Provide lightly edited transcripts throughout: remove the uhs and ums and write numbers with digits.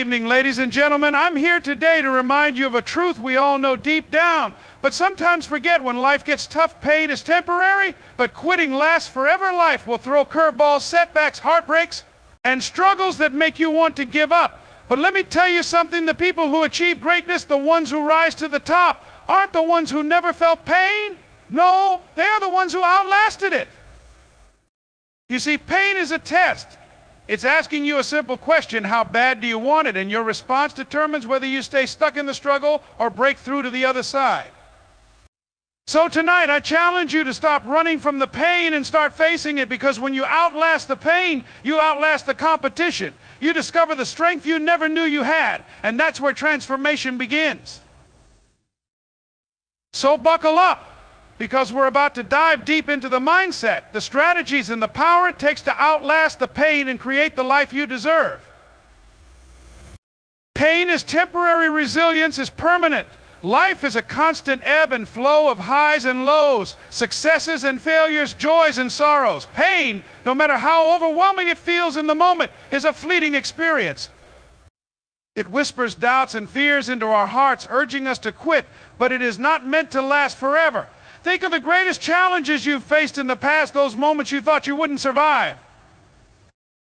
evening, ladies and gentlemen. I'm here today to remind you of a truth we all know deep down, but sometimes forget. When life gets tough, pain is temporary, but quitting lasts forever. Life will throw curveballs, setbacks, heartbreaks, and struggles that make you want to give up. But let me tell you something, the people who achieve greatness, the ones who rise to the top, aren't the ones who never felt pain. No, they are the ones who outlasted it. You see, pain is a test. It's asking you a simple question: how bad do you want it? And your response determines whether you stay stuck in the struggle or break through to the other side. So tonight, I challenge you to stop running from the pain and start facing it, because when you outlast the pain, you outlast the competition. You discover the strength you never knew you had, and that's where transformation begins. So buckle up, because we're about to dive deep into the mindset, the strategies, and the power it takes to outlast the pain and create the life you deserve. Pain is temporary, resilience is permanent. Life is a constant ebb and flow of highs and lows, successes and failures, joys and sorrows. Pain, no matter how overwhelming it feels in the moment, is a fleeting experience. It whispers doubts and fears into our hearts, urging us to quit, but it is not meant to last forever. Think of the greatest challenges you've faced in the past, those moments you thought you wouldn't survive.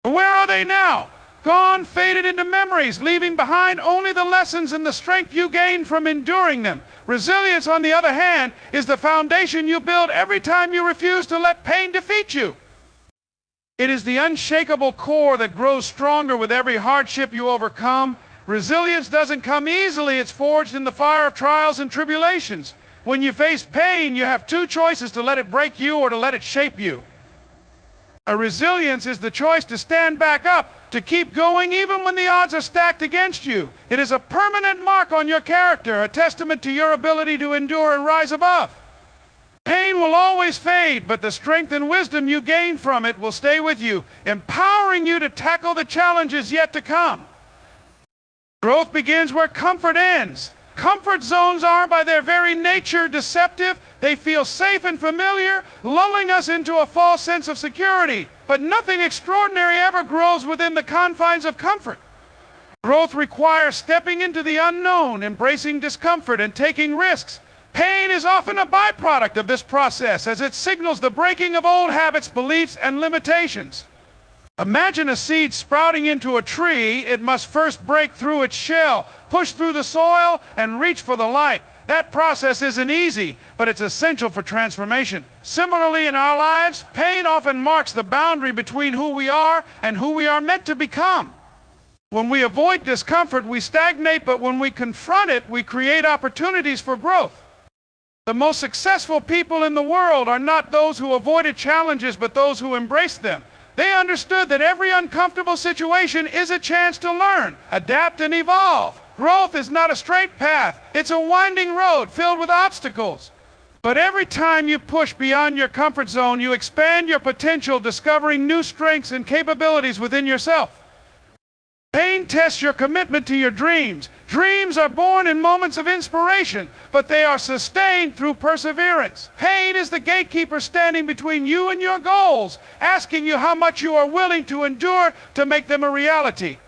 Where are they now? Gone, faded into memories, leaving behind only the lessons and the strength you gained from enduring them. Resilience, on the other hand, is the foundation you build every time you refuse to let pain defeat you. It is the unshakable core that grows stronger with every hardship you overcome. Resilience doesn't come easily. It's forged in the fire of trials and tribulations. When you face pain, you have two choices: to let it break you or to let it shape you. A resilience is the choice to stand back up, to keep going even when the odds are stacked against you. It is a permanent mark on your character, a testament to your ability to endure and rise above. Pain will always fade, but the strength and wisdom you gain from it will stay with you, empowering you to tackle the challenges yet to come. Growth begins where comfort ends. Comfort zones are, by their very nature, deceptive. They feel safe and familiar, lulling us into a false sense of security. But nothing extraordinary ever grows within the confines of comfort. Growth requires stepping into the unknown, embracing discomfort, and taking risks. Pain is often a byproduct of this process, as it signals the breaking of old habits, beliefs, and limitations. Imagine a seed sprouting into a tree. It must first break through its shell, push through the soil, and reach for the light. That process isn't easy, but it's essential for transformation. Similarly, in our lives, pain often marks the boundary between who we are and who we are meant to become. When we avoid discomfort, we stagnate, but when we confront it, we create opportunities for growth. The most successful people in the world are not those who avoided challenges, but those who embraced them. They understood that every uncomfortable situation is a chance to learn, adapt, and evolve. Growth is not a straight path. It's a winding road filled with obstacles. But every time you push beyond your comfort zone, you expand your potential, discovering new strengths and capabilities within yourself. Pain tests your commitment to your dreams. Dreams are born in moments of inspiration, but they are sustained through perseverance. Pain is the gatekeeper standing between you and your goals, asking you how much you are willing to endure to make them a reality.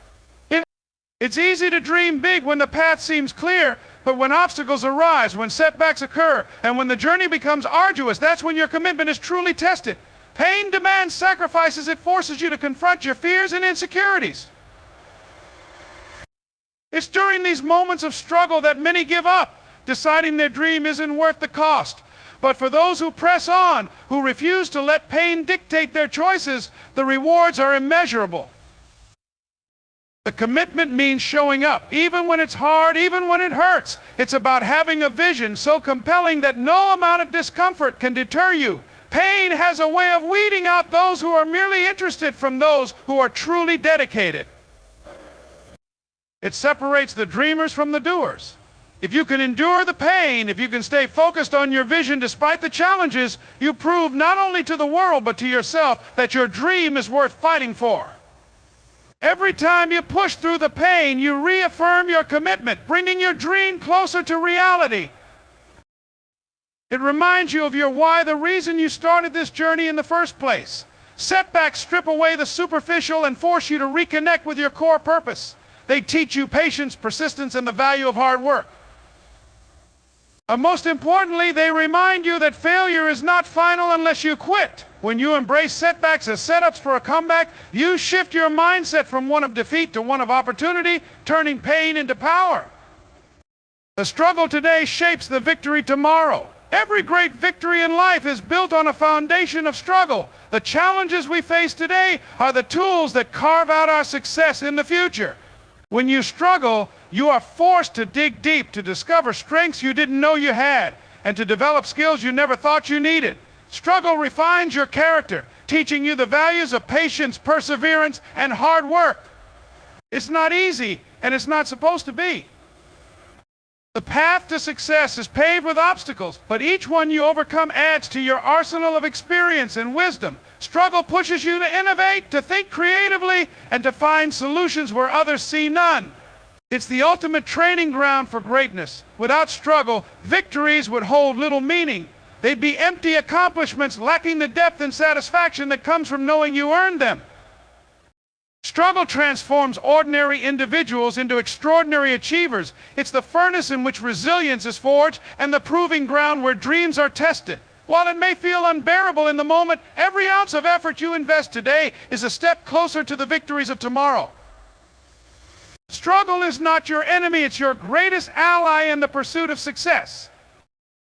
It's easy to dream big when the path seems clear, but when obstacles arise, when setbacks occur, and when the journey becomes arduous, that's when your commitment is truly tested. Pain demands sacrifices. It forces you to confront your fears and insecurities. It's during these moments of struggle that many give up, deciding their dream isn't worth the cost. But for those who press on, who refuse to let pain dictate their choices, the rewards are immeasurable. The commitment means showing up, even when it's hard, even when it hurts. It's about having a vision so compelling that no amount of discomfort can deter you. Pain has a way of weeding out those who are merely interested from those who are truly dedicated. It separates the dreamers from the doers. If you can endure the pain, if you can stay focused on your vision despite the challenges, you prove not only to the world but to yourself that your dream is worth fighting for. Every time you push through the pain, you reaffirm your commitment, bringing your dream closer to reality. It reminds you of your why, the reason you started this journey in the first place. Setbacks strip away the superficial and force you to reconnect with your core purpose. They teach you patience, persistence, and the value of hard work. And most importantly, they remind you that failure is not final unless you quit. When you embrace setbacks as setups for a comeback, you shift your mindset from one of defeat to one of opportunity, turning pain into power. The struggle today shapes the victory tomorrow. Every great victory in life is built on a foundation of struggle. The challenges we face today are the tools that carve out our success in the future. When you struggle, you are forced to dig deep to discover strengths you didn't know you had and to develop skills you never thought you needed. Struggle refines your character, teaching you the values of patience, perseverance, and hard work. It's not easy, and it's not supposed to be. The path to success is paved with obstacles, but each one you overcome adds to your arsenal of experience and wisdom. Struggle pushes you to innovate, to think creatively, and to find solutions where others see none. It's the ultimate training ground for greatness. Without struggle, victories would hold little meaning. They'd be empty accomplishments lacking the depth and satisfaction that comes from knowing you earned them. Struggle transforms ordinary individuals into extraordinary achievers. It's the furnace in which resilience is forged and the proving ground where dreams are tested. While it may feel unbearable in the moment, every ounce of effort you invest today is a step closer to the victories of tomorrow. Struggle is not your enemy, it's your greatest ally in the pursuit of success.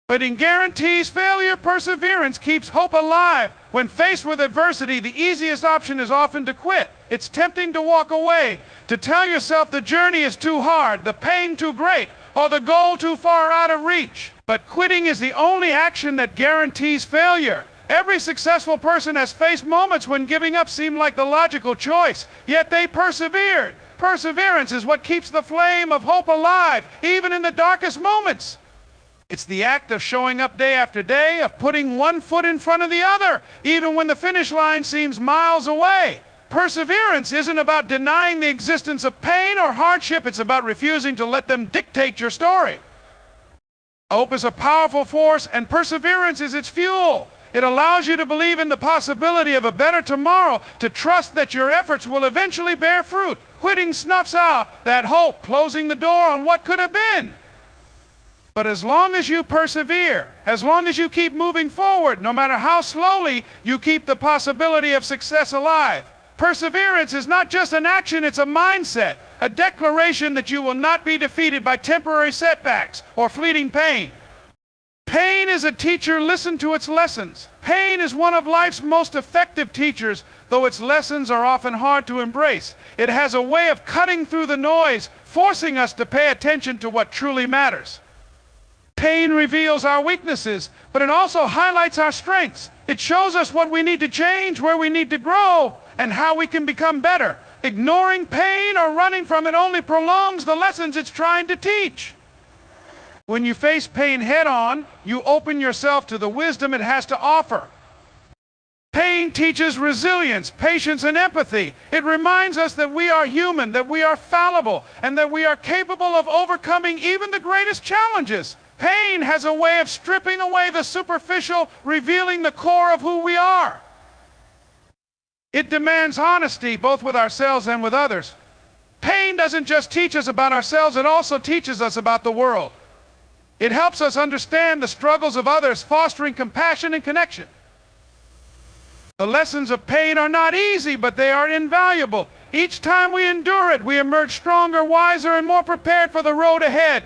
But it guarantees failure. Perseverance keeps hope alive. When faced with adversity, the easiest option is often to quit. It's tempting to walk away, to tell yourself the journey is too hard, the pain too great, or the goal too far out of reach. But quitting is the only action that guarantees failure. Every successful person has faced moments when giving up seemed like the logical choice, yet they persevered. Perseverance is what keeps the flame of hope alive, even in the darkest moments. It's the act of showing up day after day, of putting one foot in front of the other, even when the finish line seems miles away. Perseverance isn't about denying the existence of pain or hardship. It's about refusing to let them dictate your story. Hope is a powerful force, and perseverance is its fuel. It allows you to believe in the possibility of a better tomorrow, to trust that your efforts will eventually bear fruit. Quitting snuffs out that hope, closing the door on what could have been. But as long as you persevere, as long as you keep moving forward, no matter how slowly, you keep the possibility of success alive. Perseverance is not just an action, it's a mindset, a declaration that you will not be defeated by temporary setbacks or fleeting pain. Pain is a teacher. Listen to its lessons. Pain is one of life's most effective teachers, though its lessons are often hard to embrace. It has a way of cutting through the noise, forcing us to pay attention to what truly matters. Pain reveals our weaknesses, but it also highlights our strengths. It shows us what we need to change, where we need to grow, and how we can become better. Ignoring pain or running from it only prolongs the lessons it's trying to teach. When you face pain head-on, you open yourself to the wisdom it has to offer. Pain teaches resilience, patience, and empathy. It reminds us that we are human, that we are fallible, and that we are capable of overcoming even the greatest challenges. Pain has a way of stripping away the superficial, revealing the core of who we are. It demands honesty, both with ourselves and with others. Pain doesn't just teach us about ourselves, it also teaches us about the world. It helps us understand the struggles of others, fostering compassion and connection. The lessons of pain are not easy, but they are invaluable. Each time we endure it, we emerge stronger, wiser, and more prepared for the road ahead.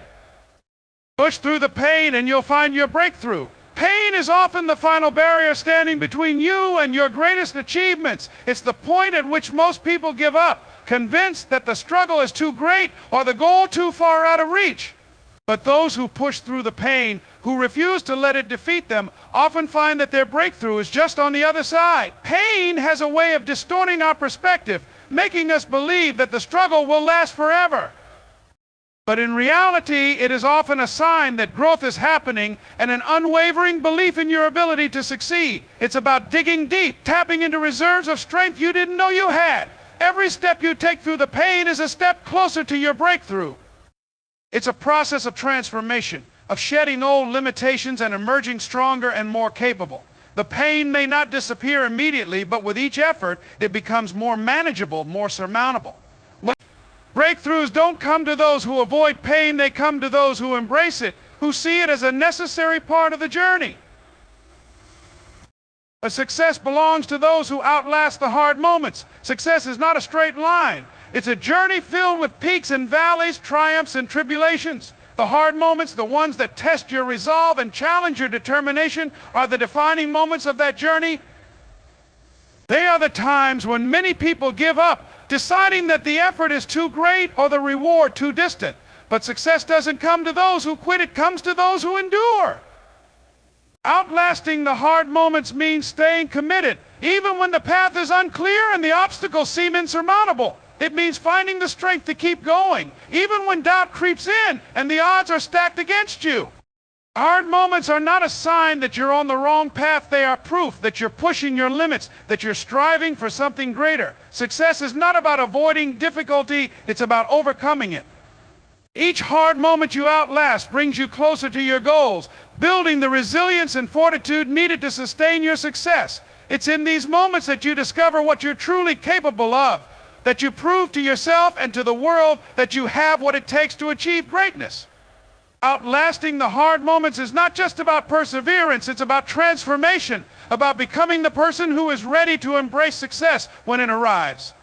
Push through the pain and you'll find your breakthrough. Pain is often the final barrier standing between you and your greatest achievements. It's the point at which most people give up, convinced that the struggle is too great or the goal too far out of reach. But those who push through the pain, who refuse to let it defeat them, often find that their breakthrough is just on the other side. Pain has a way of distorting our perspective, making us believe that the struggle will last forever. But in reality, it is often a sign that growth is happening and an unwavering belief in your ability to succeed. It's about digging deep, tapping into reserves of strength you didn't know you had. Every step you take through the pain is a step closer to your breakthrough. It's a process of transformation, of shedding old limitations and emerging stronger and more capable. The pain may not disappear immediately, but with each effort, it becomes more manageable, more surmountable. Breakthroughs don't come to those who avoid pain, they come to those who embrace it, who see it as a necessary part of the journey. A success belongs to those who outlast the hard moments. Success is not a straight line. It's a journey filled with peaks and valleys, triumphs and tribulations. The hard moments, the ones that test your resolve and challenge your determination, are the defining moments of that journey. They are the times when many people give up, deciding that the effort is too great or the reward too distant. But success doesn't come to those who quit, it comes to those who endure. Outlasting the hard moments means staying committed, even when the path is unclear and the obstacles seem insurmountable. It means finding the strength to keep going, even when doubt creeps in and the odds are stacked against you. Hard moments are not a sign that you're on the wrong path. They are proof that you're pushing your limits, that you're striving for something greater. Success is not about avoiding difficulty, it's about overcoming it. Each hard moment you outlast brings you closer to your goals, building the resilience and fortitude needed to sustain your success. It's in these moments that you discover what you're truly capable of, that you prove to yourself and to the world that you have what it takes to achieve greatness. Outlasting the hard moments is not just about perseverance, it's about transformation, about becoming the person who is ready to embrace success when it arrives.